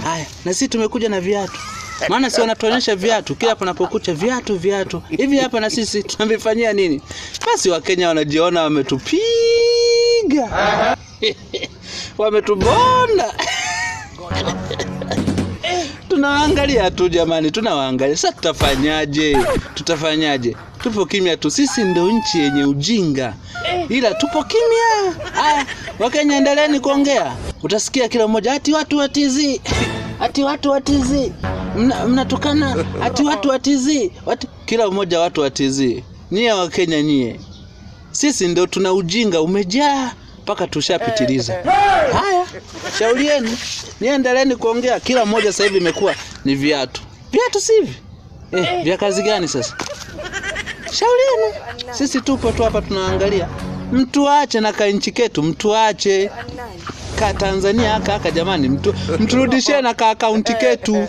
Haya, na sisi tumekuja na viatu. Maana si wanatuonyesha viatu kila panapokucha viatu. Hivi hapa na sisi tunavifanyia nini? Basi Wakenya wanajiona wametupiga. Wametubonda. Tunawaangalia tu jamani, tunawaangalia. Sasa tutafanyaje? Tupo kimya tu. Sisi ndio nchi yenye ujinga. Ila tupo kimya. Haya, Wakenya endeleeni kuongea. Utasikia kila mmoja ati watu watizi. Ati watu watizi. Mnatukana ati watu watizi. Kila mmoja watu watizi. Nyie Wakenya nyie. Sisi ndio tuna ujinga umejaa mpaka tushapitiliza. Haya, shaurieni. Niendeleeni kuongea. Kila mmoja sasa hivi imekuwa ni viatu. Viatu sivi? Vya kazi gani sasa? Shaurieni. Sisi tupo tu hapa tunaangalia. Mtu aache na kainchi ketu, mtu aache. Ka Tanzania haka jamani, mturudishie na ka akaunti ketu.